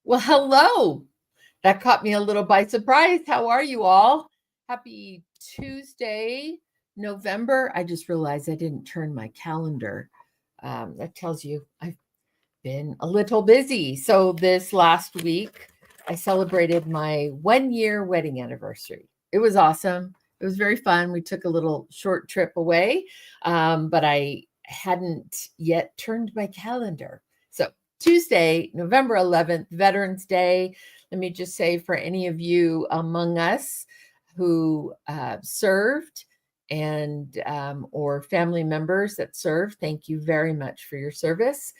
Well, hello. That caught me a little by surprise. How are you all? Happy Tuesday, November. I just realized I didn't turn my calendar. That tells you I've been a little busy. So, this last week, I celebrated my 1 year wedding anniversary. It was awesome. It was very fun. We took a little short trip away, but I hadn't yet turned my calendar. So, Tuesday, November 11th, Veterans Day. Let me just say for any of you among us who served and or family members that serve, thank you very much for your service.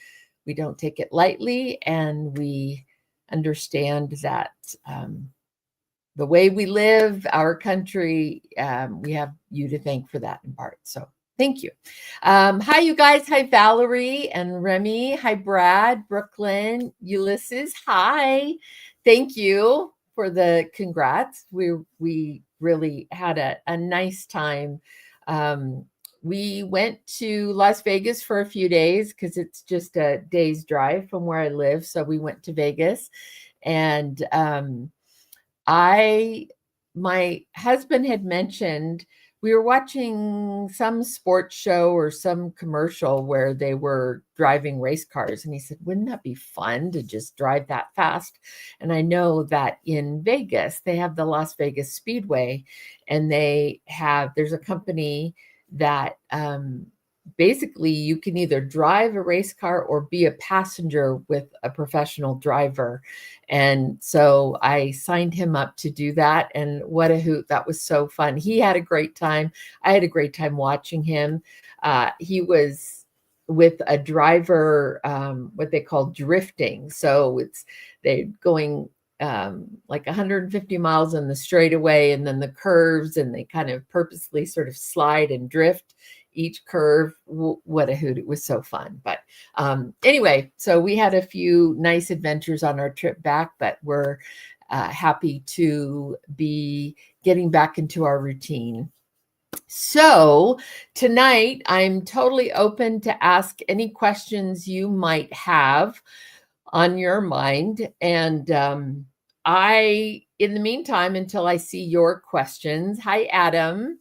We don't take it lightly, and we understand that the way we live, our country, we have you to thank for that in part. So thank you. Hi, you guys. Hi, Valerie and Remy. Hi, Brad, Brooklyn, Ulysses. Hi. Thank you for the congrats. We really had a nice time. We went to Las Vegas for a few days because it's just a day's drive from where I live. So we went to Vegas, and my husband had mentioned we were watching some sports show or some commercial where they were driving race cars. And he said, wouldn't that be fun to just drive that fast? And I know that in Vegas, they have the Las Vegas Speedway, and there's a company that basically you can either drive a race car or be a passenger with a professional driver. And so I signed him up to do that. And what a hoot. That was so fun. He had a great time. I had a great time watching him. He was with a driver, what they call drifting. So they're going like 150 miles on the straightaway, and then the curves, and they kind of purposely sort of slide and drift each curve. What a hoot. It was so fun. But anyway, so we had a few nice adventures on our trip back, but we're happy to be getting back into our routine. So tonight, I'm totally open to ask any questions you might have on your mind. And in the meantime, until I see your questions, hi, Adam.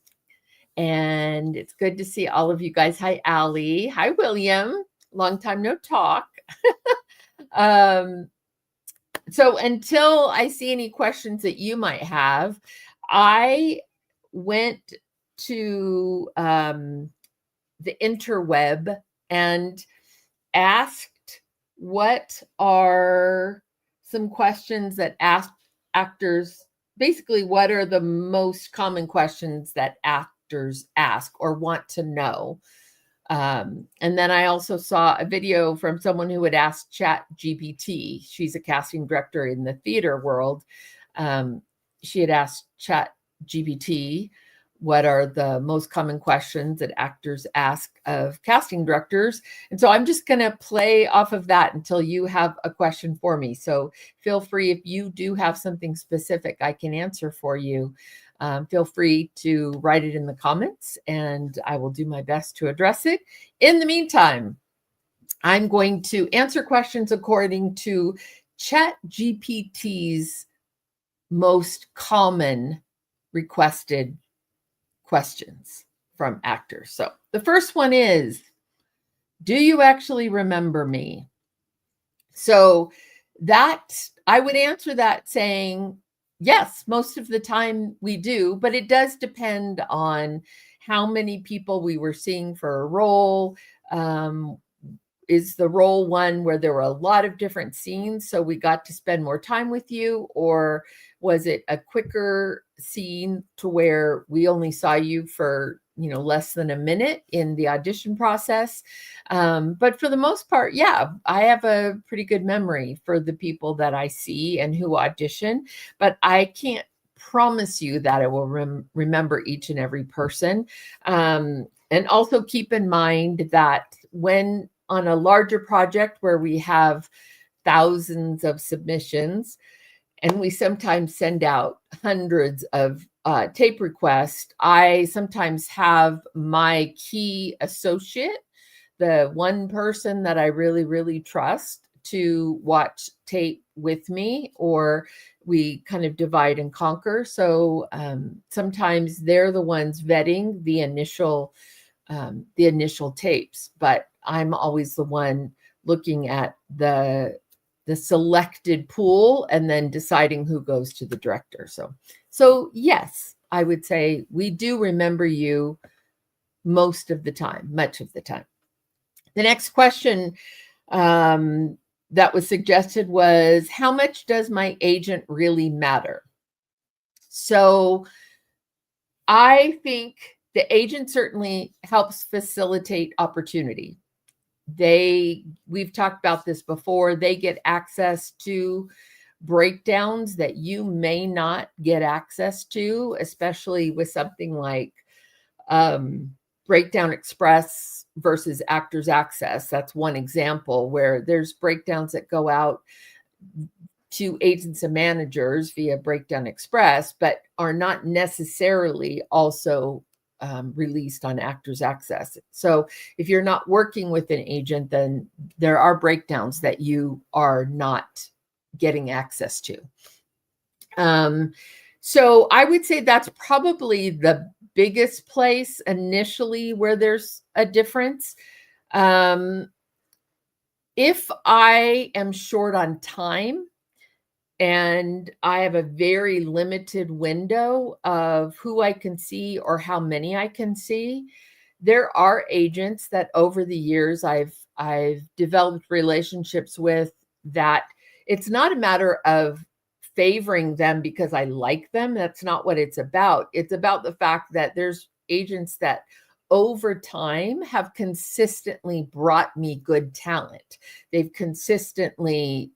And it's good to see all of you guys. Hi, Allie. Hi, William. Long time no talk. So until I see any questions that you might have, I went to the interweb and asked what are some questions that actors, basically what are the most common questions that actors ask or want to know. And then I also saw a video from someone who had asked Chat GPT. She's a casting director in the theater world. She had asked Chat GPT what are the most common questions that actors ask of casting directors. And so I'm just going to play off of that until you have a question for me. So feel free, if you do have something specific I can answer for you, feel free to write it in the comments, and I will do my best to address it. In the meantime, I'm going to answer questions according to ChatGPT's most common requested questions from actors. So the first one is, do you actually remember me? So that I would answer that saying, yes, most of the time we do, but it does depend on how many people we were seeing for a role. Is the role one where there were a lot of different scenes, so we got to spend more time with you? Or was it a quicker scene to where we only saw you for, less than a minute in the audition process? But for the most part, yeah, I have a pretty good memory for the people that I see and who audition, but I can't promise you that I will remember each and every person. And also keep in mind that when on a larger project where we have thousands of submissions, and we sometimes send out hundreds of tape requests, I sometimes have my key associate, the one person that I really, really trust, to watch tape with me, or we kind of divide and conquer. So sometimes they're the ones vetting the initial tapes, but I'm always the one looking at the selected pool and then deciding who goes to the director. So yes, I would say we do remember you most of the time, much of the time. The next question that was suggested was, how much does my agent really matter? So I think the agent certainly helps facilitate opportunity. We've talked about this before, they get access to breakdowns that you may not get access to, especially with something like Breakdown Express versus Actors Access. That's one example where there's breakdowns that go out to agents and managers via Breakdown Express, but are not necessarily also released on Actors Access. So if you're not working with an agent, then there are breakdowns that you are not getting access to. So I would say that's probably the biggest place initially where there's a difference. If I am short on time and I have a very limited window of who I can see or how many I can see, there are agents that over the years I've developed relationships with, that it's not a matter of favoring them because I like them. That's not what it's about. It's about the fact that there's agents that over time have consistently brought me good talent. They've consistently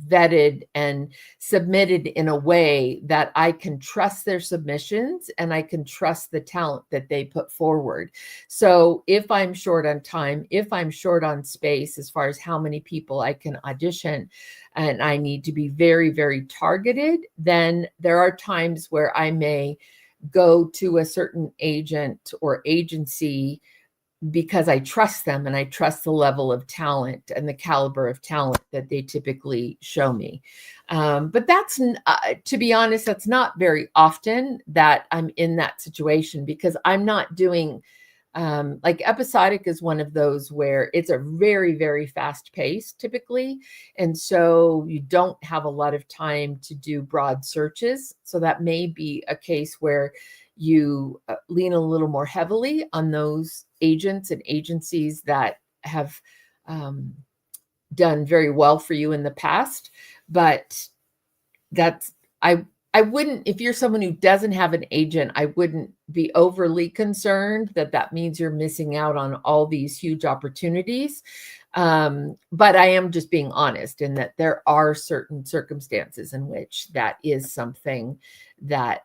vetted and submitted in a way that I can trust their submissions and I can trust the talent that they put forward. So if I'm short on time, if I'm short on space as far as how many people I can audition, and I need to be very, very targeted, then there are times where I may go to a certain agent or agency because I trust them and I trust the level of talent and the caliber of talent that they typically show me. But that's, to be honest, that's not very often that I'm in that situation, because I'm not doing, like episodic is one of those where it's a very, very fast pace typically. And so you don't have a lot of time to do broad searches. So that may be a case where you lean a little more heavily on those agents and agencies that have done very well for you in the past. But that's, I wouldn't, if you're someone who doesn't have an agent, I wouldn't be overly concerned that that means you're missing out on all these huge opportunities. But I am just being honest in that there are certain circumstances in which that is something that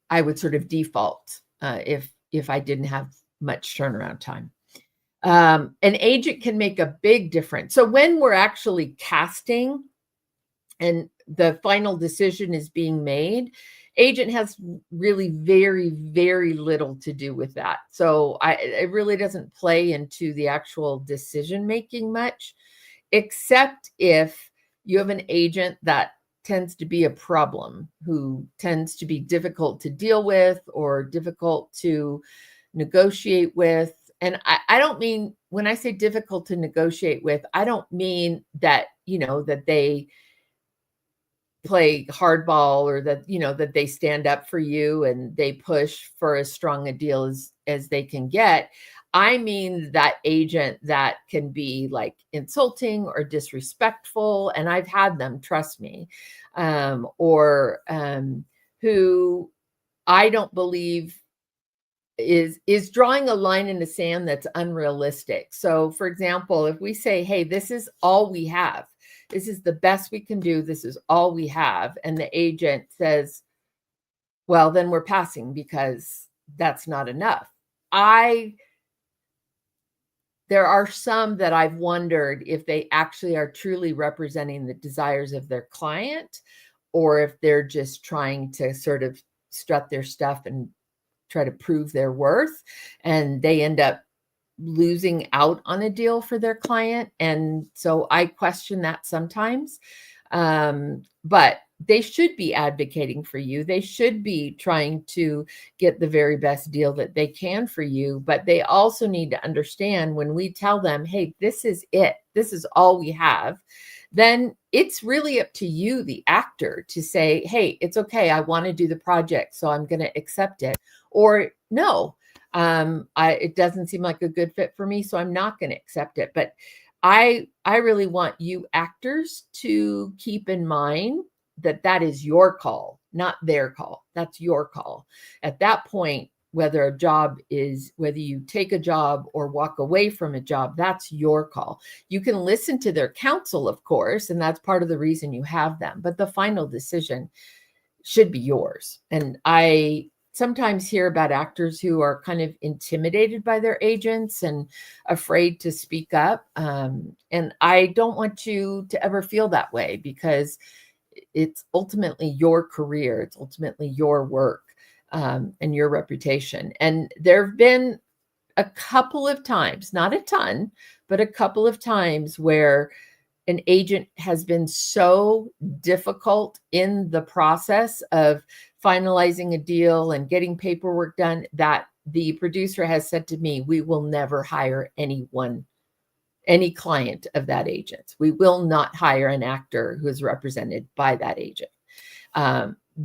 I would sort of default if I didn't have much turnaround time. An agent can make a big difference. So when we're actually casting and the final decision is being made, agent has really very, very little to do with that. So it really doesn't play into the actual decision making much, except if you have an agent that tends to be a problem, who tends to be difficult to deal with or difficult to negotiate with. And I don't mean, when I say difficult to negotiate with, I don't mean that, that they play hardball or that, that they stand up for you and they push for as strong a deal as they can get. I mean that agent that can be like insulting or disrespectful, and I've had them, trust me, or who I don't believe is drawing a line in the sand that's unrealistic. So for example, if we say, hey, this is all we have, this is the best we can do, this is all we have, and the agent says, well, then we're passing because that's not enough. There are some that I've wondered if they actually are truly representing the desires of their client, or if they're just trying to sort of strut their stuff and try to prove their worth, and they end up losing out on a deal for their client. And so I question that sometimes. But they should be advocating for you. They should be trying to get the very best deal that they can for you. But they also need to understand when we tell them, hey, this is it, this is all we have, then it's really up to you, the actor, to say, hey, it's okay, I want to do the project, so I'm going to accept it. Or no, it doesn't seem like a good fit for me, so I'm not going to accept it. But I really want you actors to keep in mind that that is your call, not their call. That's your call. At that point, whether you take a job or walk away from a job, that's your call. You can listen to their counsel, of course, and that's part of the reason you have them, but the final decision should be yours. And I sometimes hear about actors who are kind of intimidated by their agents and afraid to speak up. And I don't want you to ever feel that way, because it's ultimately your career. It's ultimately your work, and your reputation. And there have been a couple of times, not a ton, but a couple of times where an agent has been so difficult in the process of finalizing a deal and getting paperwork done that the producer has said to me, we will never hire any client of that agent. We will not hire an actor who is represented by that agent,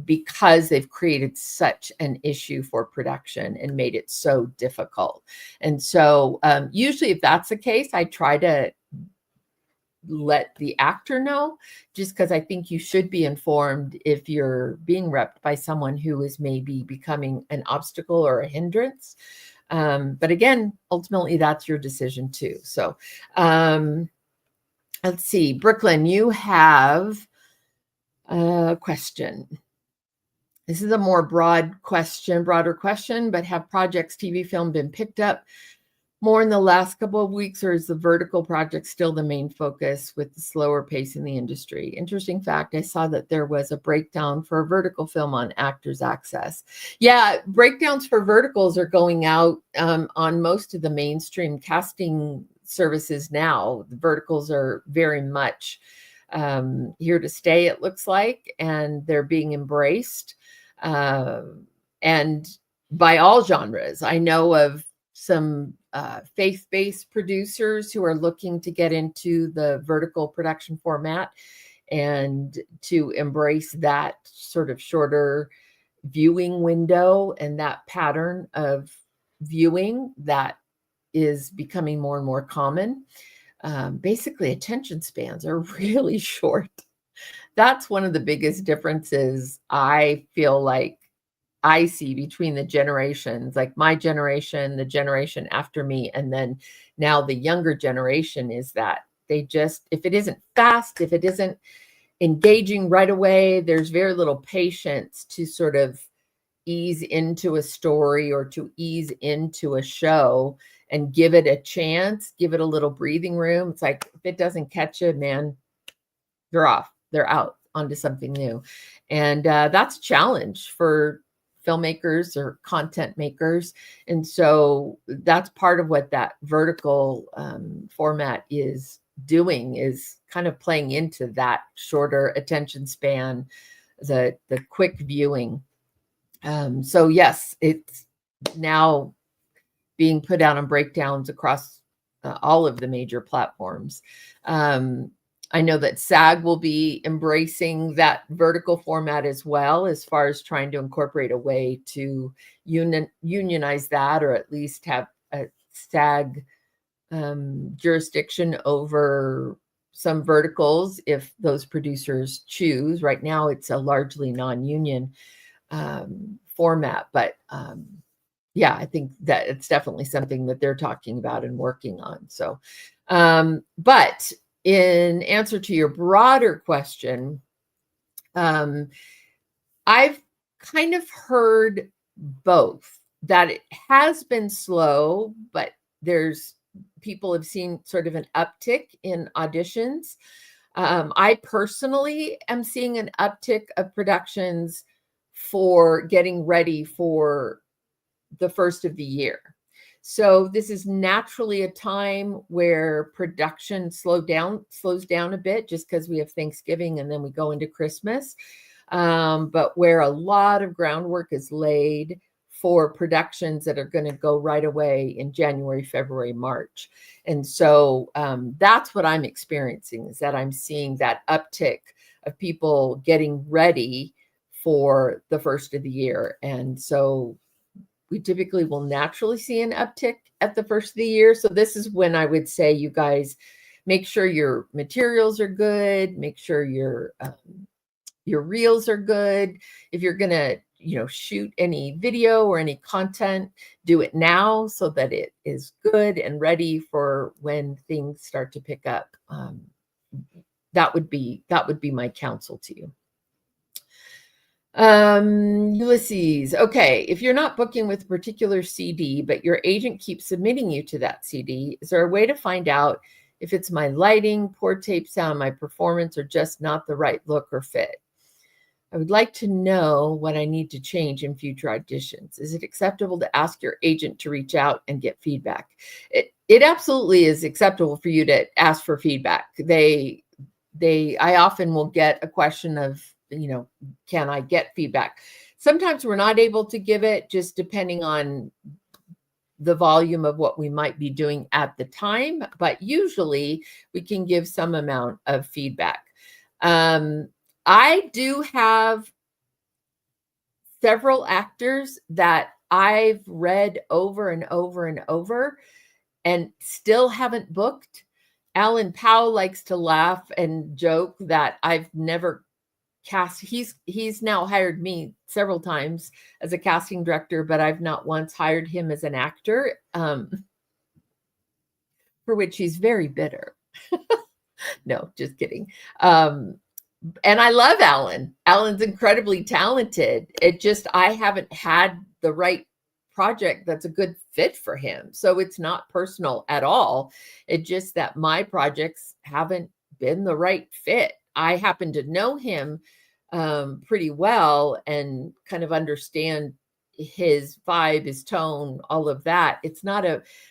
because they've created such an issue for production and made it so difficult. And so usually if that's the case, I try to let the actor know, just because I think you should be informed if you're being repped by someone who is maybe becoming an obstacle or a hindrance. But again, ultimately, that's your decision too. So let's see, Brooklyn, you have a question. This is a more broader question, but have projects, TV, film been picked up more in the last couple of weeks, or is the vertical project still the main focus with the slower pace in the industry? Interesting fact, I saw that there was a breakdown for a vertical film on Actors Access. Yeah, breakdowns for verticals are going out on most of the mainstream casting services now. The verticals are very much here to stay, it looks like, and they're being embraced. And by all genres. I know of some faith-based producers who are looking to get into the vertical production format and to embrace that sort of shorter viewing window and that pattern of viewing that is becoming more and more common. Basically, attention spans are really short. That's one of the biggest differences I feel like I see between the generations, like my generation, the generation after me, and then now the younger generation, is that they just, if it isn't fast, if it isn't engaging right away, there's very little patience to sort of ease into a story or to ease into a show and give it a chance, give it a little breathing room. It's like, if it doesn't catch you, man, they're off, they're out onto something new. And that's a challenge for filmmakers or content makers. And so that's part of what that vertical format is doing, is kind of playing into that shorter attention span, the quick viewing. So yes, it's now being put out on breakdowns across all of the major platforms. I know that SAG will be embracing that vertical format as well, as far as trying to incorporate a way to unionize that, or at least have a SAG jurisdiction over some verticals if those producers choose. Right now, it's a largely non-union format, but yeah, I think that it's definitely something that they're talking about and working on. So, but in answer to your broader question, I've kind of heard both, that it has been slow, but people have seen sort of an uptick in auditions. I personally am seeing an uptick of productions for getting ready for the first of the year. So this is naturally a time where production slows down a bit, just because we have Thanksgiving and then we go into Christmas. But where a lot of groundwork is laid for productions that are going to go right away in January, February, March. And so that's what I'm experiencing, is that I'm seeing that uptick of people getting ready for the first of the year. And so we typically will naturally see an uptick at the first of the year. So this is when I would say, you guys, make sure your materials are good, make sure your reels are good. If you're going to, shoot any video or any content, do it now so that it is good and ready for when things start to pick up. That would be my counsel to you. Ulysses. Okay. If you're not booking with a particular CD, but your agent keeps submitting you to that CD, is there a way to find out if it's my lighting, poor tape sound, my performance, or just not the right look or fit? I would like to know what I need to change in future auditions. Is it acceptable to ask your agent to reach out and get feedback? It absolutely is acceptable for you to ask for feedback. I often will get a question of, can I get feedback? Sometimes we're not able to give it, just depending on the volume of what we might be doing at the time, but usually we can give some amount of feedback. I do have several actors that I've read over and over and over and still haven't booked. Alan Powell likes to laugh and joke that I've never cast. He's now hired me several times as a casting director, but I've not once hired him as an actor, for which he's very bitter. No, just kidding. And I love Alan. Alan's incredibly talented. I haven't had the right project that's a good fit for him. So it's not personal at all. It's just that my projects haven't been the right fit. I happen to know him pretty well and kind of understand his vibe, his tone, all of that.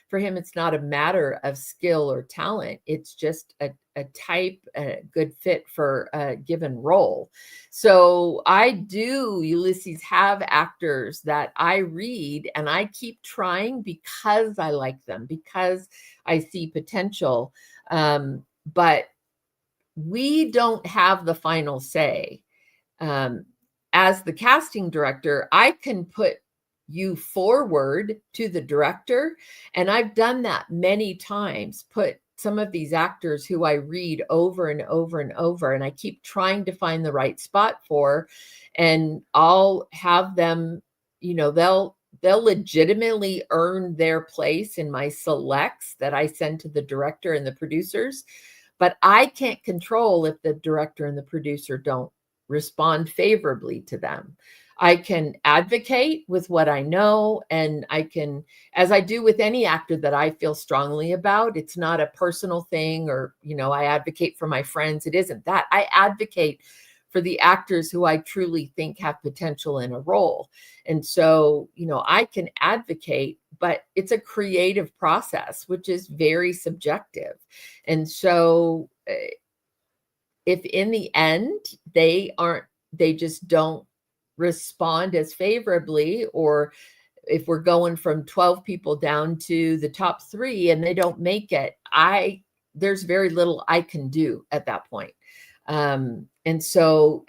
For him, it's not a matter of skill or talent. It's just a type, a good fit for a given role. So I do, Ulysses, have actors that I read and I keep trying because I like them, because I see potential. But we don't have the final say. As the casting director, I can put you forward to the director. And I've done that many times, put some of these actors who I read over and over and over, and I keep trying to find the right spot for, and I'll have them, they'll legitimately earn their place in my selects that I send to the director and the producers. But I can't control if the director and the producer don't respond favorably to them. I can advocate with what I know, and I can, as I do with any actor that I feel strongly about. It's not a personal thing, or, I advocate for my friends. It isn't that. I advocate for the actors who I truly think have potential in a role. And so, I can advocate, but it's a creative process, which is very subjective. And so if in the end they just don't respond as favorably, or if we're going from 12 people down to the top 3 and they don't make it, there's very little I can do at that point. And so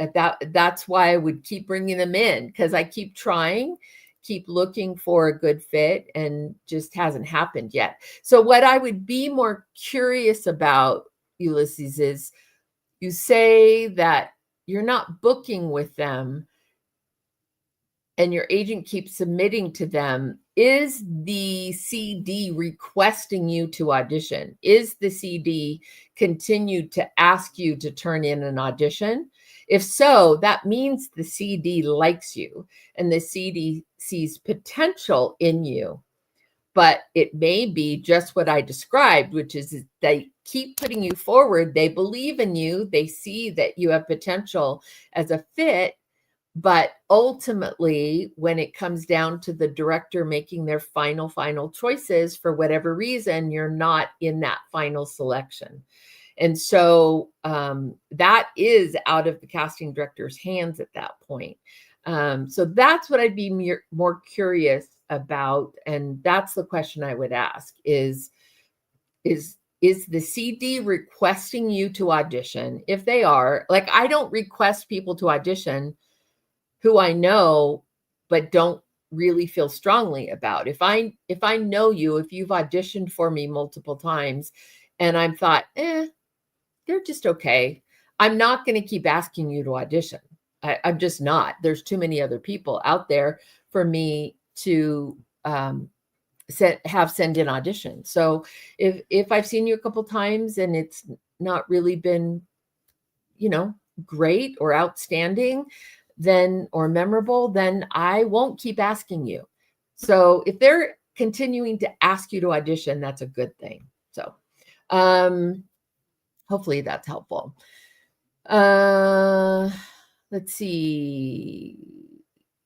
that's why I would keep bringing them in, because I keep trying, keep looking for a good fit, and just hasn't happened yet. So what I would be more curious about, Ulysses, is you say that you're not booking with them and your agent keeps submitting to them. Is the CD requesting you to audition? Is the CD continued to ask you to turn in an audition? If so, that means the CD likes you and the CD sees potential in you. But it may be just what I described, which is they keep putting you forward. They believe in you. They see that you have potential as a fit, But ultimately, when it comes down to the director making their final choices, for whatever reason, you're not in that final selection. And so that is out of the casting director's hands at that point. So that's what I'd be more curious about. And that's the question I would ask is the CD requesting you to audition? If they are, like, I don't request people to audition who I know but don't really feel strongly about. If I know you, if you've auditioned for me multiple times and I'm thought, they're just okay, I'm not going to keep asking you to audition. I'm just not. There's too many other people out there for me to send in auditions. So if I've seen you a couple times and it's not really been, great or outstanding, then, or memorable, then I won't keep asking you. So if they're continuing to ask you to audition, that's a good thing. So hopefully that's helpful. Let's see.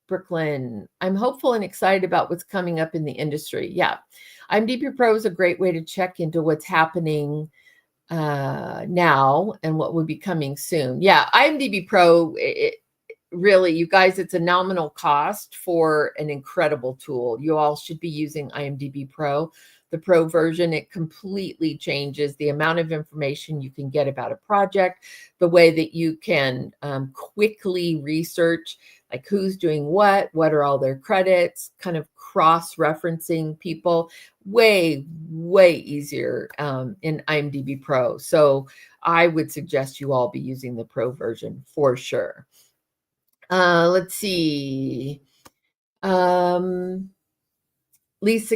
Brooklyn, I'm hopeful and excited about what's coming up in the industry. Yeah. IMDb Pro is a great way to check into what's happening now and what will be coming soon. Yeah. IMDb Pro, really, you guys, it's a nominal cost for an incredible tool. You all should be using IMDb Pro. The Pro version, it completely changes the amount of information you can get about a project, the way that you can quickly research, like who's doing what are all their credits, kind of cross-referencing people, way easier in IMDb Pro. So I would suggest you all be using the Pro version for sure. Let's see. Lisa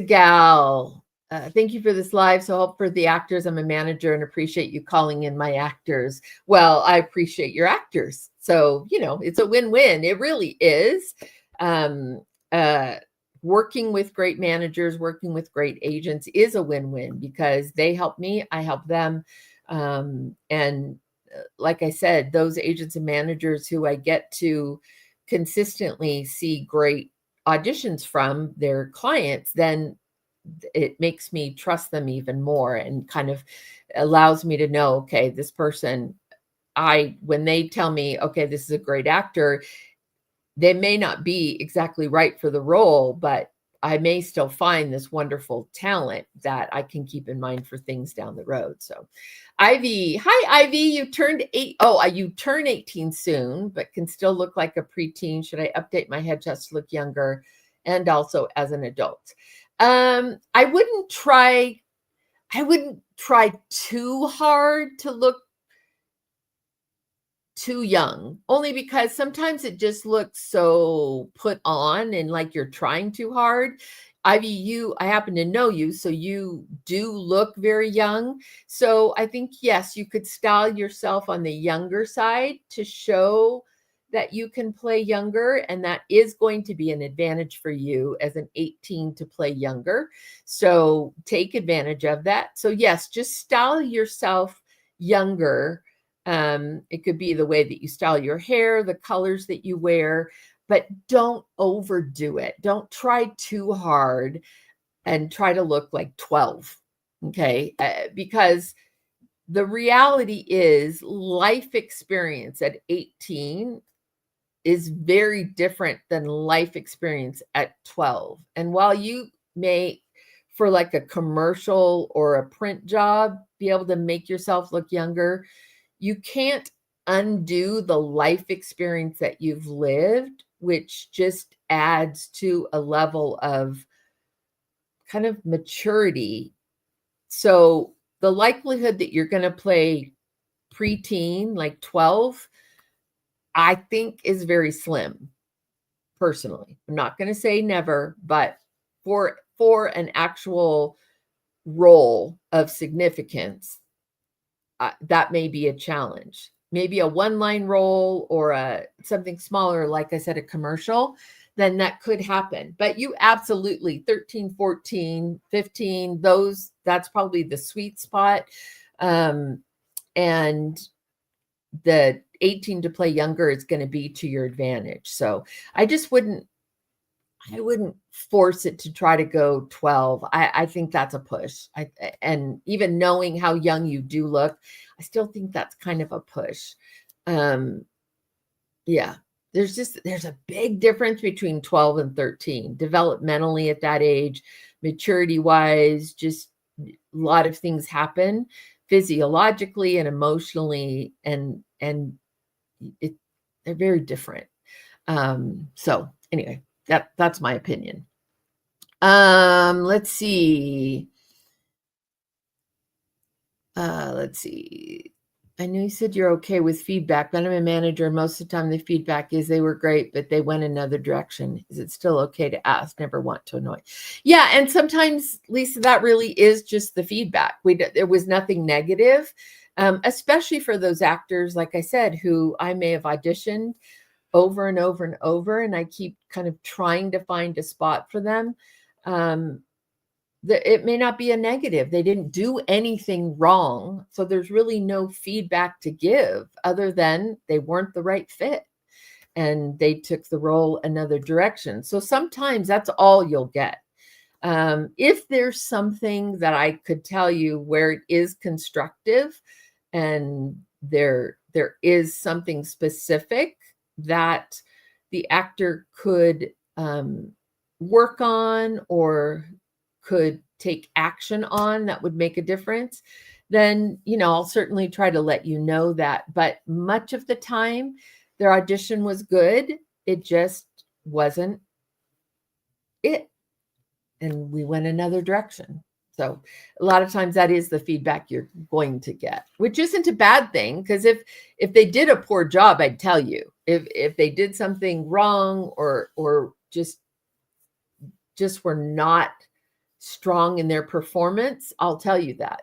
Gal, thank you for this live. So help for the actors. I'm a manager and appreciate you calling in my actors. Well, I appreciate your actors. So, it's a win-win. It really is. Working with great managers, working with great agents is a win-win because they help me, I help them. And like I said, those agents and managers who I get to consistently see great auditions from their clients, then it makes me trust them even more and kind of allows me to know, okay, this person, when they tell me, okay, this is a great actor, they may not be exactly right for the role, but I may still find this wonderful talent that I can keep in mind for things down the road. So Ivy, hi, Ivy, you turned 8. Oh, you turn 18 soon, but can still look like a preteen. Should I update my headshots to look younger and also as an adult? I wouldn't try too hard to look too young, only because sometimes it just looks so put on and like you're trying too hard. Ivy, I happen to know you, so you do look very young. So I think, yes, you could style yourself on the younger side to show that you can play younger, and that is going to be an advantage for you as an 18 to play younger. So take advantage of that. So yes, just style yourself younger. It could be the way that you style your hair, the colors that you wear, but don't overdo it. Don't try too hard and try to look like 12. Okay. Because the reality is life experience at 18 is very different than life experience at 12. And while you may, for like a commercial or a print job, be able to make yourself look younger, you can't undo the life experience that you've lived, which just adds to a level of kind of maturity. So the likelihood that you're going to play preteen, like 12, I think is very slim, personally. I'm not going to say never, but for an actual role of significance, that may be a challenge. Maybe a one-line role or something smaller, like I said, a commercial, then that could happen. But you absolutely, 13, 14, 15, that's probably the sweet spot. And the 18 to play younger is going to be to your advantage. So I just wouldn't force it to try to go 12. I think that's a push. And even knowing how young you do look, I still think that's kind of a push. Yeah, there's a big difference between 12 and 13 developmentally at that age, maturity wise, just a lot of things happen physiologically and emotionally, and they're very different. So anyway, that's my opinion. Let's see. I know you said you're okay with feedback, but I'm a manager. Most of the time the feedback is they were great, but they went another direction. Is it still okay to ask? Never want to annoy. Yeah. And sometimes, Lisa, that really is just the feedback. There was nothing negative, especially for those actors, like I said, who I may have auditioned over and over and over, and I keep kind of trying to find a spot for them. It may not be a negative. They didn't do anything wrong. So there's really no feedback to give other than they weren't the right fit and they took the role another direction. So sometimes that's all you'll get. If there's something that I could tell you where it is constructive and there is something specific that the actor could work on or could take action on that would make a difference, then, I'll certainly try to let you know that. But much of the time, their audition was good. It just wasn't it. And we went another direction. So a lot of times that is the feedback you're going to get, which isn't a bad thing, because if they did a poor job, I'd tell you. If they did something wrong or just were not strong in their performance, I'll tell you that.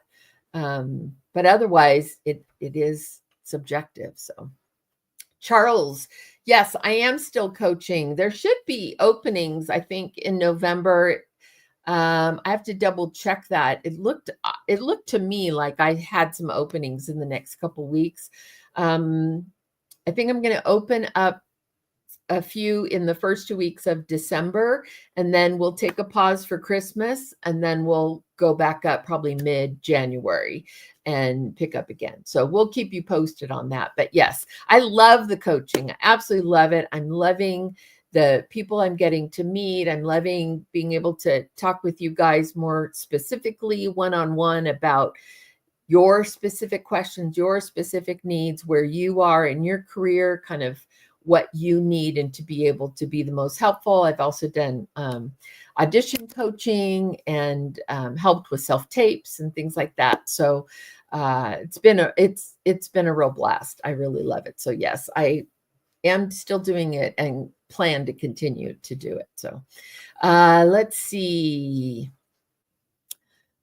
But otherwise, it is subjective. So, Charles, yes, I am still coaching. There should be openings, I think, in November. I have to double check that. It looked to me like I had some openings in the next couple weeks. I think I'm going to open up a few in the first 2 weeks of December, and then we'll take a pause for Christmas, and then we'll go back up probably mid-January and pick up again. So we'll keep you posted on that. But yes, I love the coaching. I absolutely love it. I'm loving the people I'm getting to meet. I'm loving being able to talk with you guys more specifically one-on-one about your specific questions, your specific needs, where you are in your career, kind of what you need, and to be able to be the most helpful. I've also done audition coaching and helped with self-tapes and things like that. So it's been a real blast. I really love it. So yes, I am still doing it and plan to continue to do it. So let's see.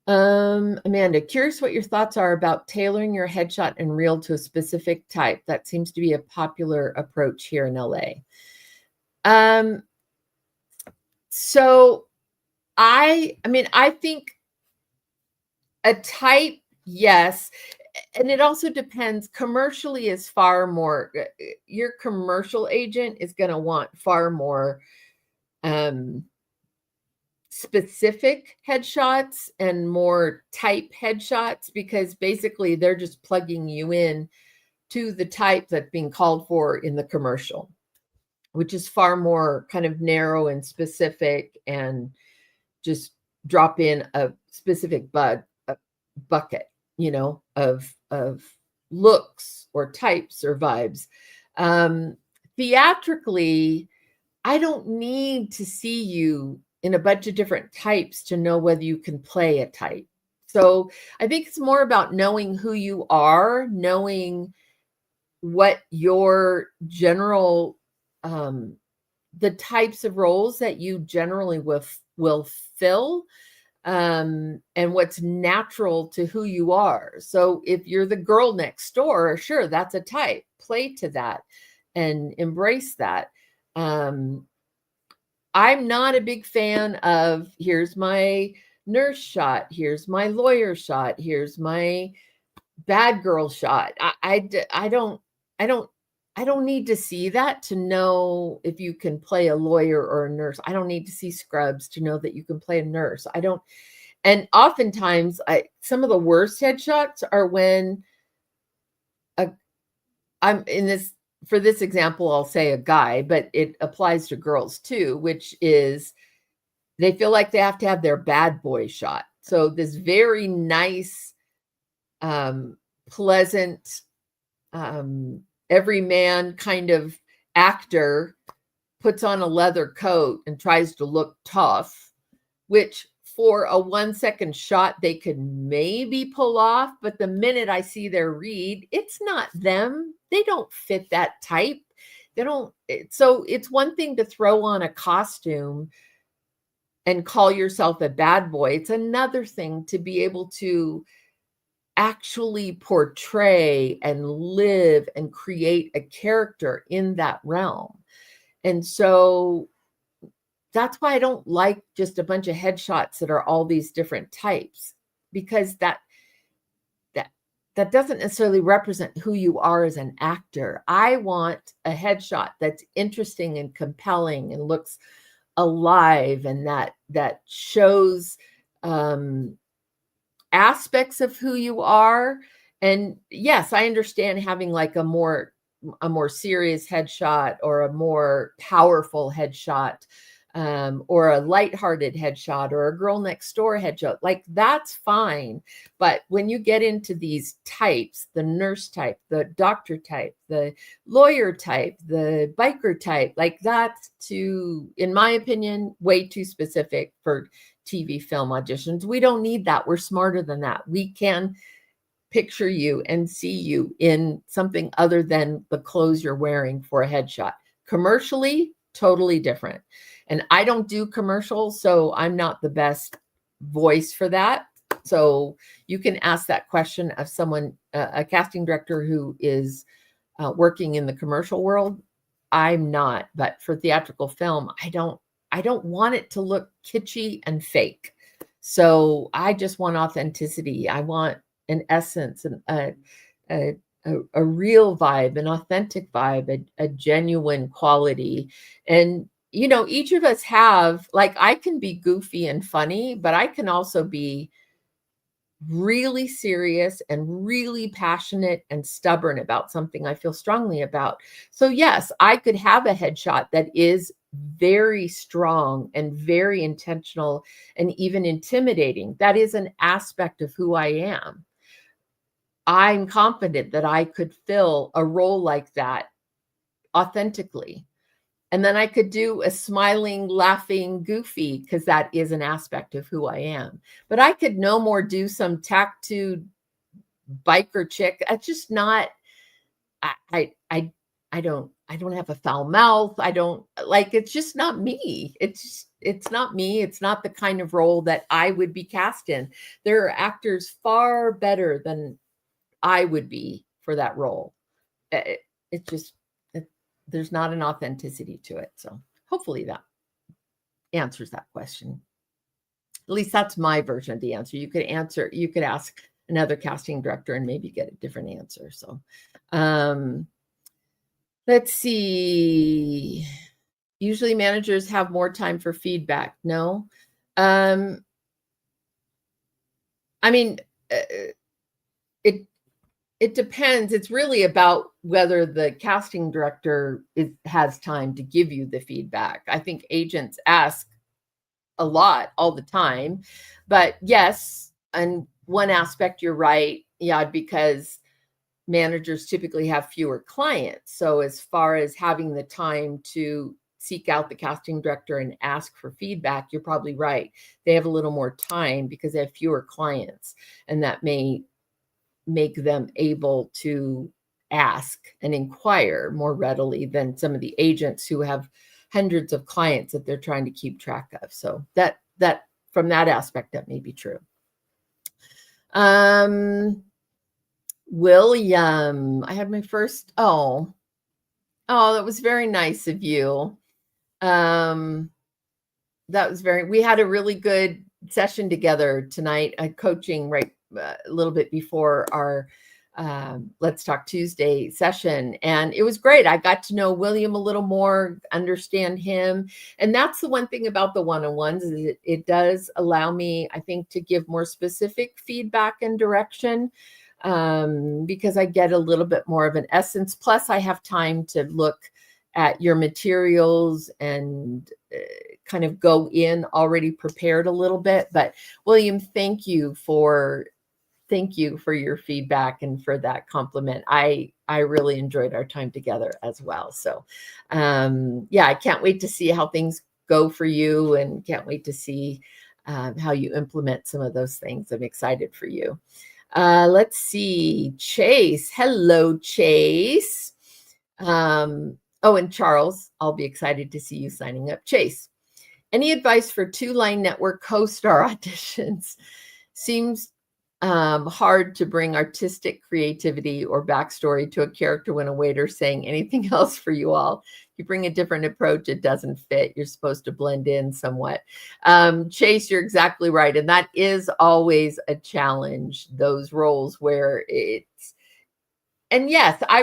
Amanda, curious what your thoughts are about tailoring your headshot and reel to a specific type. That seems to be a popular approach here in LA. So I think a type, yes. And it also depends. Commercially is far more, your commercial agent is going to want far more specific headshots and more type headshots, because basically they're just plugging you in to the type that's being called for in the commercial, which is far more kind of narrow and specific, and just drop in a specific bucket, of looks or types or vibes. Theatrically, I don't need to see you in a bunch of different types to know whether you can play a type. So I think it's more about knowing who you are, knowing what your general, the types of roles that you generally will fill, and what's natural to who you are. So if you're the girl next door, sure, that's a type. Play to that and embrace that. I'm not a big fan of, here's my nurse shot, here's my lawyer shot, here's my bad girl shot. I don't I don't need to see that to know if you can play a lawyer or a nurse. I don't need to see scrubs to know that you can play a nurse. I don't. And oftentimes, some of the worst headshots are when I'm in this. For this example, I'll say a guy, but it applies to girls too, which is they feel like they have to have their bad boy shot. So this very nice, pleasant, everyman kind of actor puts on a leather coat and tries to look tough, which for a 1 second shot they could maybe pull off, but the minute I see their read, it's not them. They don't fit that type. They don't. So it's one thing to throw on a costume and call yourself a bad boy. It's another thing to be able to actually portray and live and create a character in that realm. And so that's why I don't like just a bunch of headshots that are all these different types, because that doesn't necessarily represent who you are as an actor. I want a headshot that's interesting and compelling and looks alive, and that shows aspects of who you are. And yes, I understand having like a more serious headshot or a more powerful headshot, or a lighthearted headshot or a girl next door headshot. Like that's fine. But when you get into these types, the nurse type, the doctor type, the lawyer type, the biker type, like that's too, in my opinion, way too specific for TV film auditions. We don't need that. We're smarter than that. We can picture you and see you in something other than the clothes you're wearing for a headshot. Commercially, totally different. And I don't do commercials, so I'm not the best voice for that. So you can ask that question of someone, a casting director who is working in the commercial world. I'm not, but for theatrical film, I don't want it to look kitschy and fake. So I just want authenticity. I want an essence, and a real vibe, an authentic vibe, a genuine quality. And each of us have, like, I can be goofy and funny, but I can also be really serious and really passionate and stubborn about something I feel strongly about. So yes, I could have a headshot that is very strong and very intentional and even intimidating. That is an aspect of who I am. I'm confident that I could fill a role like that authentically. And then I could do a smiling, laughing, goofy, because that is an aspect of who I am. But I could no more do some tattooed biker chick. That's just not. I don't have a foul mouth. I don't like. It's just not me. It's not me. It's not the kind of role that I would be cast in. There are actors far better than I would be for that role. It just. There's not an authenticity to it. So hopefully that answers that question. At least that's my version of the answer. You could ask another casting director and maybe get a different answer. So let's see. Usually managers have more time for feedback. No. I mean, it depends. It's really about whether the casting director has time to give you the feedback. I think agents ask a lot all the time, but yes, on one aspect, you're right. Yeah, because managers typically have fewer clients. So as far as having the time to seek out the casting director and ask for feedback, you're probably right. They have a little more time because they have fewer clients, and that may make them able to ask and inquire more readily than some of the agents who have hundreds of clients that they're trying to keep track of. So that from that aspect, that may be true. William, I had my first, that was very nice of you. We had a really good session together tonight, coaching right a little bit before our Let's Talk Tuesday session. And it was great. I got to know William a little more, understand him. And that's the one thing about the one-on-ones is it does allow me, I think, to give more specific feedback and direction, because I get a little bit more of an essence. Plus, I have time to look at your materials and kind of go in already prepared a little bit. But William, thank you for your feedback and for that compliment. I really enjoyed our time together as well. So yeah, I can't wait to see how things go for you, and can't wait to see how you implement some of those things. I'm excited for you. Let's see, Chase. Hello, Chase. Oh, and Charles, I'll be excited to see you signing up. Chase, any advice for two-line network co-star auditions? Seems hard to bring artistic creativity or backstory to a character when a waiter's saying anything else for you all. You bring a different approach, it doesn't fit. You're supposed to blend in somewhat. Chase, you're exactly right. And that is always a challenge, those roles where it's, and yes, I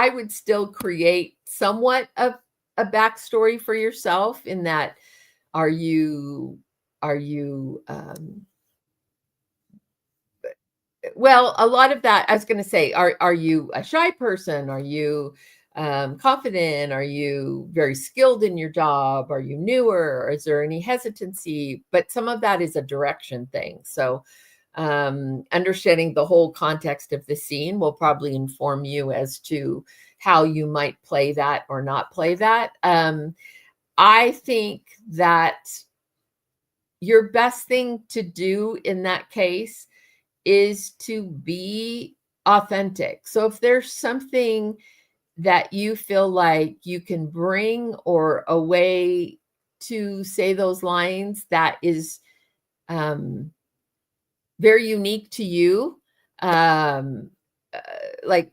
would still create somewhat of a backstory for yourself in that, are you well, a lot of that, I was going to say, are you a shy person? Are you confident? Are you very skilled in your job? Are you newer? Or is there any hesitancy? But some of that is a direction thing. So understanding the whole context of the scene will probably inform you as to how you might play that or not play that. I think that your best thing to do in that case is to be authentic. So if there's something that you feel like you can bring, or a way to say those lines that is very unique to you, like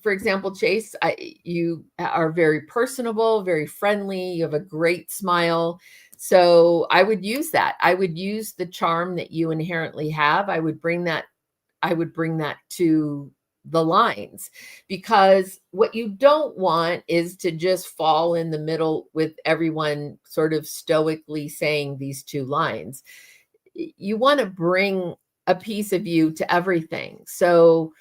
for example, Chase, you are very personable, very friendly, you have a great smile. So I would use that. I would use the charm that you inherently have. I would bring that to the lines, because what you don't want is to just fall in the middle with everyone sort of stoically saying these two lines. You want to bring a piece of you to everything. So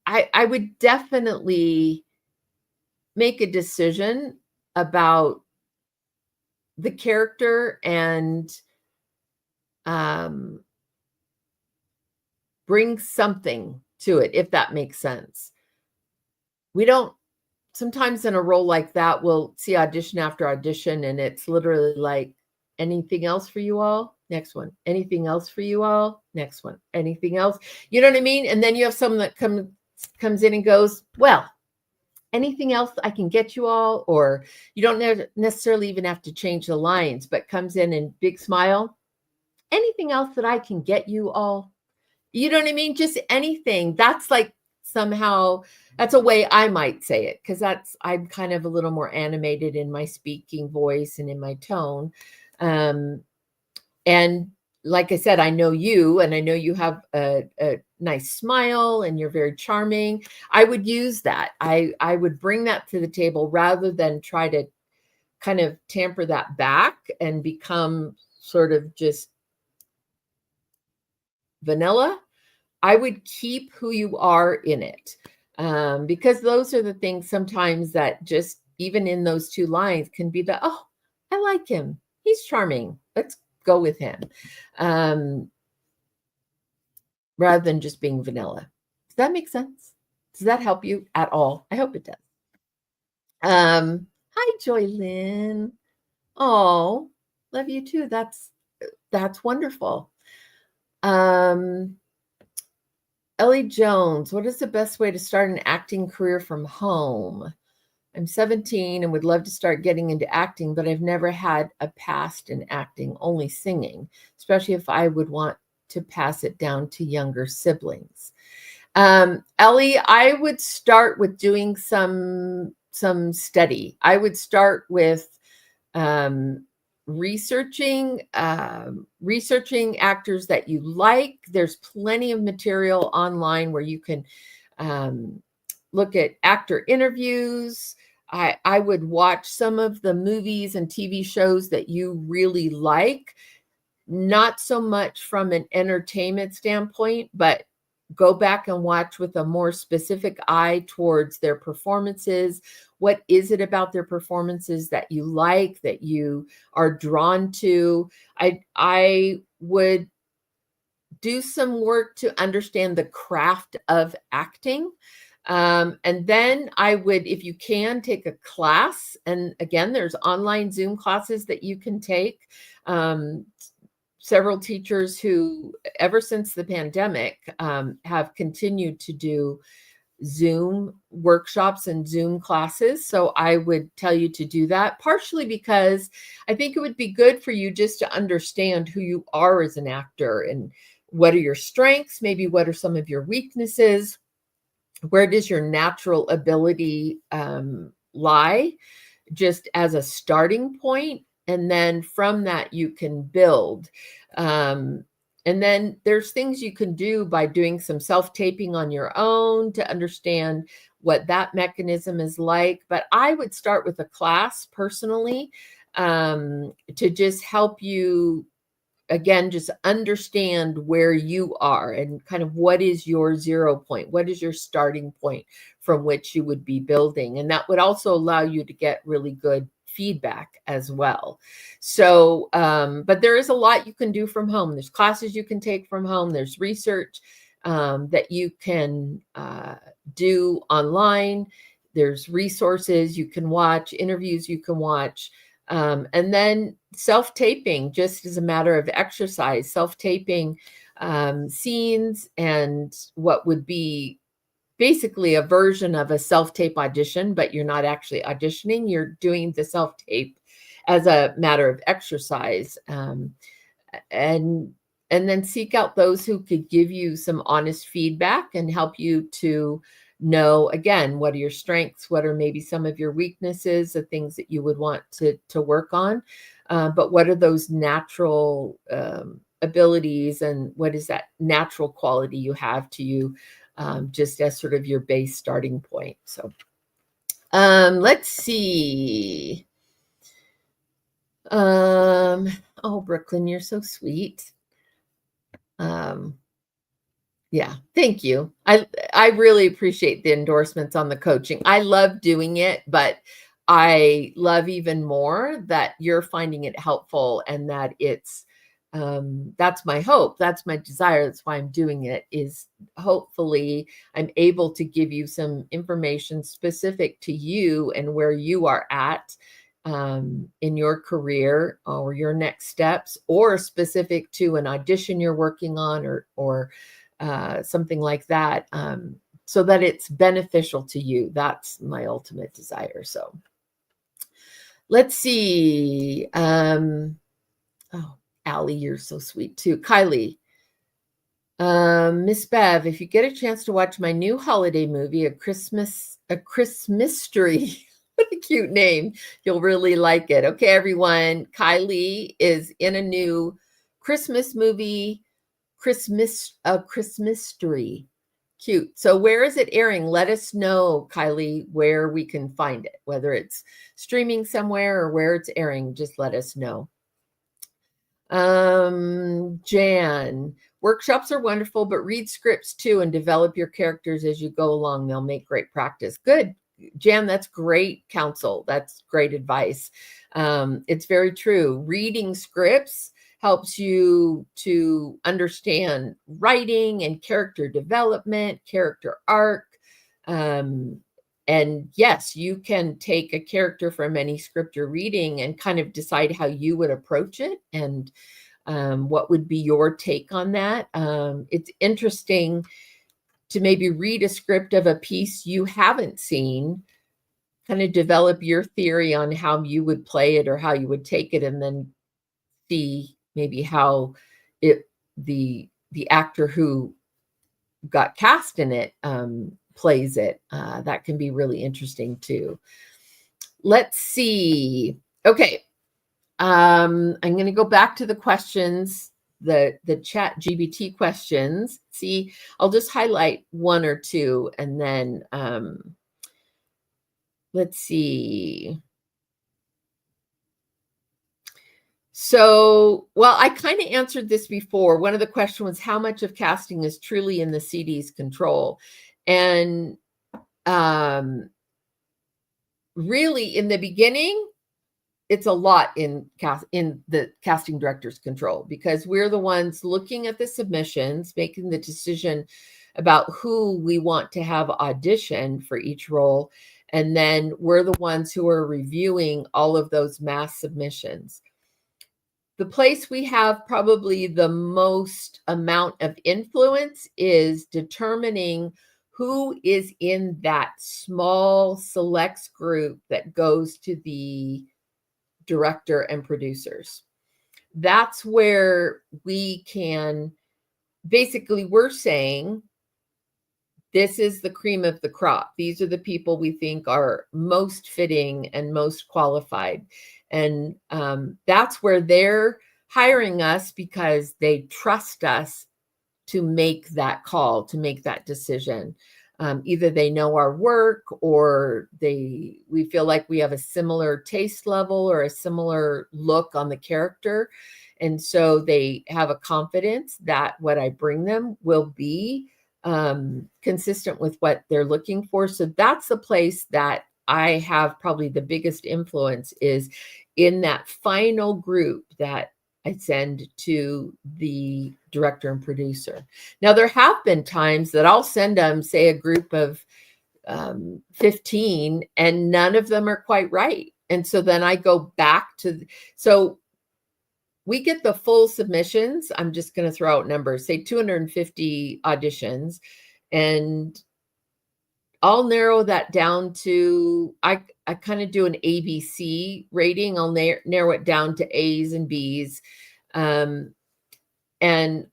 I would definitely make a decision about the character and bring something to it, if that makes sense. We don't, sometimes in a role like that, we'll see audition after audition, and it's literally like, anything else for you all? Next one. Anything else for you all? Next one. Anything else? You know what I mean? And then you have someone that comes in and goes, well, anything else I can get you all? Or you don't necessarily even have to change the lines, but comes in and big smile. Anything else that I can get you all? You know what I mean? Just anything. That's like, somehow that's a way I might say it, because I'm kind of a little more animated in my speaking voice and in my tone. And like I said, I know you, and I know you have a nice smile, and you're very charming. I would use that. I would bring that to the table rather than try to kind of tamper that back and become sort of just vanilla. I would keep who you are in it, because those are the things sometimes that just, even in those two lines, can be the, oh, I like him. He's charming. Let's go with him. Rather than just being vanilla. Does that make sense? Does that help you at all? I hope it does. Hi, Joy Lynn. Oh, love you too. That's wonderful. Ellie Jones, what is the best way to start an acting career from home? I'm 17 and would love to start getting into acting, but I've never had a past in acting, only singing, especially if I would want to pass it down to younger siblings. Ellie, I would start with doing some study. I would start with researching actors that you like. There's plenty of material online where you can look at actor interviews. I would watch some of the movies and TV shows that you really like, not so much from an entertainment standpoint, but go back and watch with a more specific eye towards their performances. What is it about their performances that you like, that you are drawn to? I would do some work to understand the craft of acting. And then I would, if you can, take a class. And again, there's online Zoom classes that you can take. Several teachers who, ever since the pandemic, have continued to do Zoom workshops and Zoom classes. So I would tell you to do that, partially because I think it would be good for you just to understand who you are as an actor and what are your strengths, maybe what are some of your weaknesses, where does your natural ability lie, just as a starting point. And then from that, you can build. And then there's things you can do by doing some self-taping on your own to understand what that mechanism is like. But I would start with a class personally, to just help you, again, just understand where you are and kind of what is your 0 point, what is your starting point from which you would be building. And that would also allow you to get really good feedback as well. So, but there is a lot you can do from home. There's classes you can take from home. There's research that you can do online. There's resources you can watch, interviews you can watch. And then self-taping, just as a matter of exercise, self-taping scenes and what would be basically a version of a self-tape audition, but you're not actually auditioning. You're doing the self-tape as a matter of exercise. And then seek out those who could give you some honest feedback and help you to know, again, what are your strengths, what are maybe some of your weaknesses, the things that you would want to work on, but what are those natural abilities and what is that natural quality you have to you, just as sort of your base starting point. So let's see. Oh, Brooklyn, you're so sweet. Yeah, thank you. I really appreciate the endorsements on the coaching. I love doing it, but I love even more that you're finding it helpful and that it's that's my hope. That's my desire. That's why I'm doing it, is hopefully I'm able to give you some information specific to you and where you are at in your career or your next steps, or specific to an audition you're working on, or something like that, so that it's beneficial to you. That's my ultimate desire. So let's see. Oh, Allie, you're so sweet too. Kylie, Miss Bev, if you get a chance to watch my new holiday movie, A Christmas Mystery, what a cute name, you'll really like it. Okay, everyone, Kylie is in a new Christmas movie, Christmas-Mystery. Cute. So where is it airing? Let us know, Kylie, where we can find it, whether it's streaming somewhere or where it's airing. Just let us know. Jan, workshops are wonderful, but read scripts too and develop your characters as you go along. They'll make great practice. Good, Jan, that's great counsel. That's great advice. It's very true. Reading scripts helps you to understand writing and character development, character arc. And yes, you can take a character from any script you're reading and kind of decide how you would approach it and what would be your take on that. It's interesting to maybe read a script of a piece you haven't seen, kind of develop your theory on how you would play it or how you would take it, and then see maybe how the actor who got cast in it plays it. That can be really interesting too. Let's see. Okay, I'm going to go back to the questions, the chat GBT questions. See, I'll just highlight one or two, and then let's see. So, well, I kind of answered this before. One of the questions was how much of casting is truly in the CD's control, and really, in the beginning, it's a lot in the casting director's control, because we're the ones looking at the submissions, making the decision about who we want to have audition for each role, and then we're the ones who are reviewing all of those mass submissions. The place we have probably the most amount of influence is determining who is in that small selects group that goes to the director and producers. That's where we can, basically, we're saying this is the cream of the crop. These are the people we think are most fitting and most qualified. And that's where they're hiring us because they trust us to make that call, to make that decision. Either they know our work, or we feel like we have a similar taste level or a similar look on the character. And so they have a confidence that what I bring them will be consistent with what they're looking for. So that's the place that I have probably the biggest influence, is in that final group that I send to the director and producer. Now, there have been times that I'll send them, say, a group of 15, and none of them are quite right. And so then I go back to, so we get the full submissions. I'm just going to throw out numbers, say 250 auditions, and I'll narrow that down to, I kind of do an ABC rating. I'll narrow it down to A's and B's. And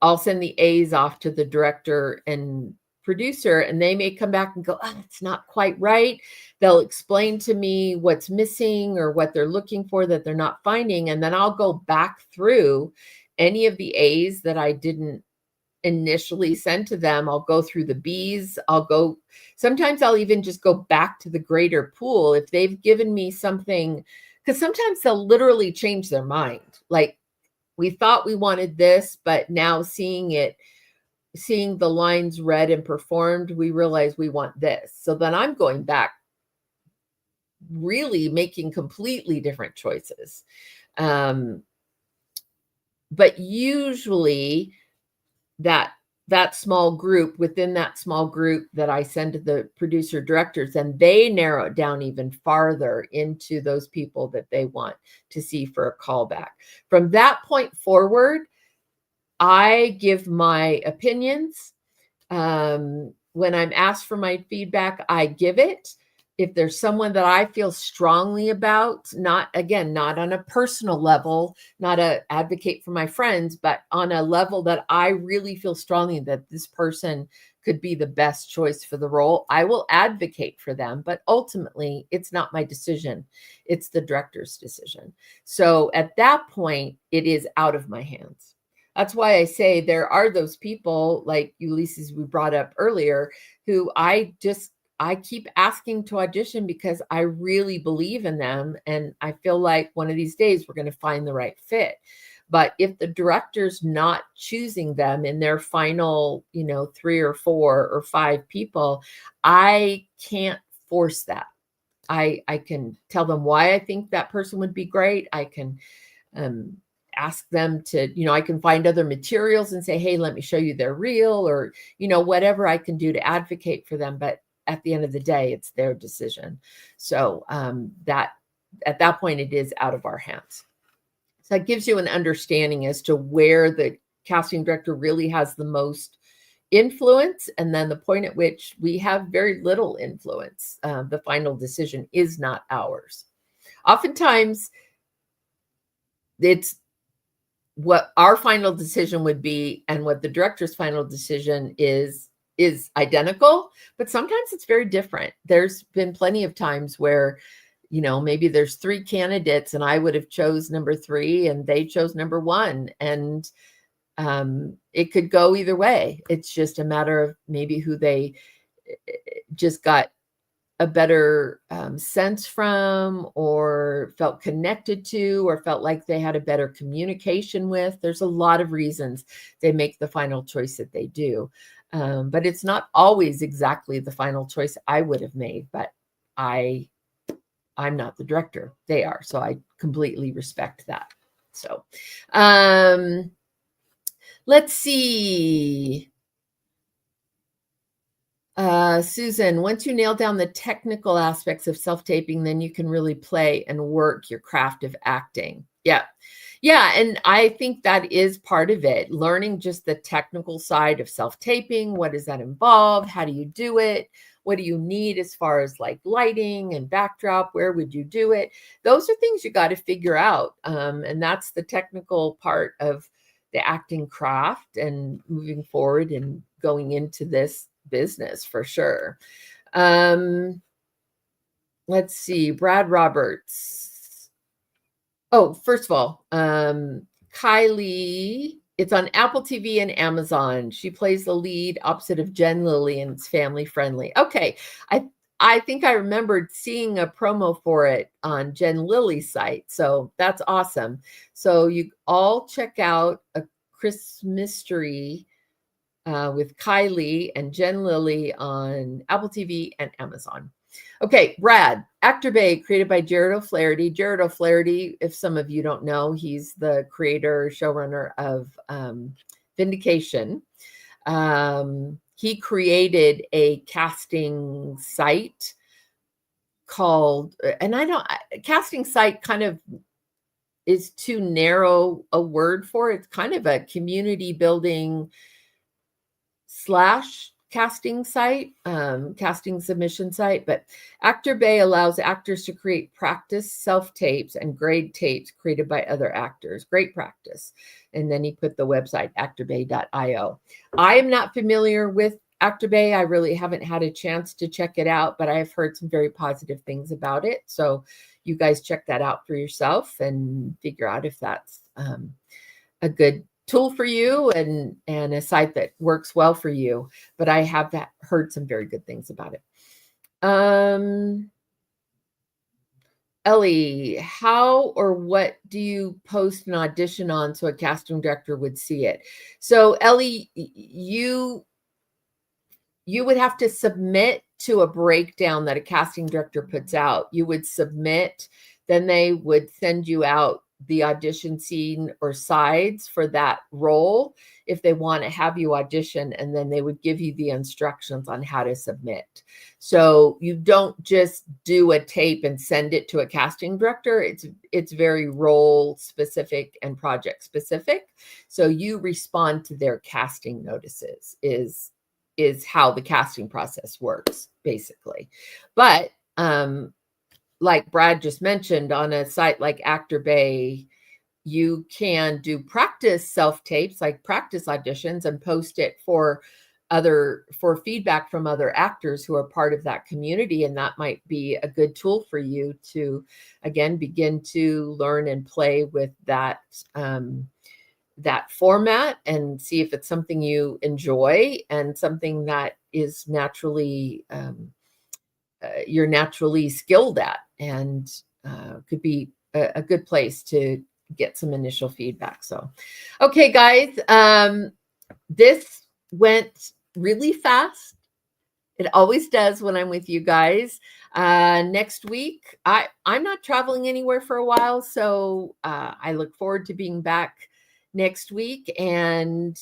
I'll send the A's off to the director and producer, and they may come back and go, oh, it's not quite right. They'll explain to me what's missing or what they're looking for that they're not finding. And then I'll go back through any of the A's that I didn't initially send to them. I'll go through the B's. Sometimes I'll even just go back to the greater pool if they've given me something, because sometimes they'll literally change their mind. Like, we thought we wanted this, but now seeing the lines read and performed, we realize we want this. So then I'm going back, really making completely different choices. But usually that small group, within that small group that I send to the producer directors, and they narrow it down even farther into those people that they want to see for a callback. From that point forward, I give my opinions. When I'm asked for my feedback, I give it. If there's someone that I feel strongly about, not on a personal level, not a advocate for my friends, but on a level that I really feel strongly that this person could be the best choice for the role, I will advocate for them. But ultimately, it's not my decision. It's the director's decision. So at that point, it is out of my hands. That's why I say there are those people like Ulysses we brought up earlier, who I keep asking to audition because I really believe in them. And I feel like one of these days we're going to find the right fit. But if the director's not choosing them in their final, 3 or 4 or 5 people, I can't force that. I can tell them why I think that person would be great. I can ask them to, I can find other materials and say, hey, let me show you their reel, or, whatever I can do to advocate for them. But at the end of the day, it's their decision. So that at that point, it is out of our hands. So that gives you an understanding as to where the casting director really has the most influence, and then the point at which we have very little influence. The final decision is not ours. Oftentimes, it's what our final decision would be and what the director's final decision is identical, but sometimes it's very different. There's been plenty of times where, maybe there's 3 candidates and I would have chose number 3 and they chose number 1. And it could go either way. It's just a matter of maybe who they just got a better sense from, or felt connected to, or felt like they had a better communication with. There's a lot of reasons they make the final choice that they do. But it's not always exactly the final choice I would have made, but I'm not the director. They are. So I completely respect that. So let's see. Susan, once you nail down the technical aspects of self-taping, then you can really play and work your craft of acting. Yeah. Yeah. And I think that is part of it. Learning just the technical side of self-taping. What does that involve? How do you do it? What do you need as far as like lighting and backdrop? Where would you do it? Those are things you got to figure out. And that's the technical part of the acting craft and moving forward and going into this business for sure. Let's see, Brad Roberts. Oh, first of all, Kylie, it's on Apple TV and Amazon. She plays the lead opposite of Jen Lilly, and it's family friendly. Okay, I think I remembered seeing a promo for it on Jen Lilly's site, so that's awesome. So you all check out A Christmas Mystery with Kylie and Jen Lilly on Apple TV and Amazon. Okay, Brad, Actor Bay, created by Jared O'Flaherty. Jared O'Flaherty, if some of you don't know, he's the creator, showrunner of Vindication. He created a casting site called, casting site kind of is too narrow a word for it. It's kind of a community building / casting site, casting submission site. But Actor Bay allows actors to create practice self-tapes and grade tapes created by other actors. Great practice. And then he put the website actorbay.io. I am not familiar with Actor Bay. I really haven't had a chance to check it out, but I've heard some very positive things about it. So you guys check that out for yourself and figure out if that's a good tool for you and a site that works well for you. But I have heard some very good things about it. Ellie, how or what do you post an audition on so a casting director would see it? So Ellie, you would have to submit to a breakdown that a casting director puts out. You would submit, then they would send you out the audition scene or sides for that role if they want to have you audition, and then they would give you the instructions on how to submit. So you don't just do a tape and send it to a casting director. It's very role specific and project specific. So you respond to their casting notices is how the casting process works, basically. But like Brad just mentioned, on a site like Actor Bay, you can do practice self-tapes, like practice auditions, and post it for feedback from other actors who are part of that community. And that might be a good tool for you to, again, begin to learn and play with that format and see if it's something you enjoy and something that is naturally you're naturally skilled at, and could be a good place to get some initial feedback. So, okay, guys, this went really fast. It always does when I'm with you guys. Next week, I'm not traveling anywhere for a while, so I look forward to being back next week and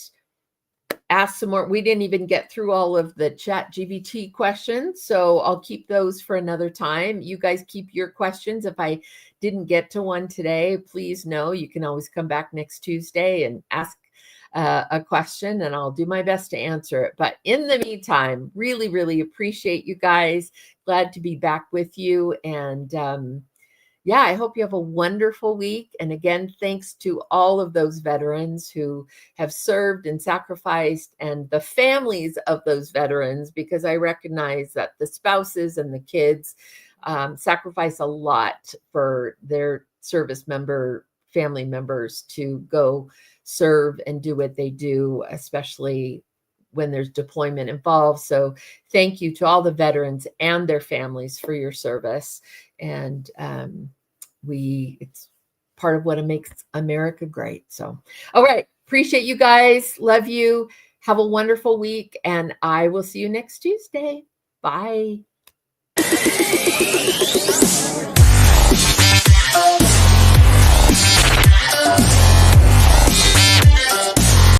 ask some more. We didn't even get through all of the ChatGPT questions, so I'll keep those for another time. You guys keep your questions. If I didn't get to one today, please know you can always come back next Tuesday and ask a question, and I'll do my best to answer it. But in the meantime, really, really appreciate you guys. Glad to be back with you. And yeah, I hope you have a wonderful week. And again, thanks to all of those veterans who have served and sacrificed, and the families of those veterans, because I recognize that the spouses and the kids sacrifice a lot for their service member family members to go serve and do what they do, especially when there's deployment involved. So thank you to all the veterans and their families for your service. And it's part of what makes America great. So, all right. Appreciate you guys. Love you. Have a wonderful week. And I will see you next Tuesday. Bye.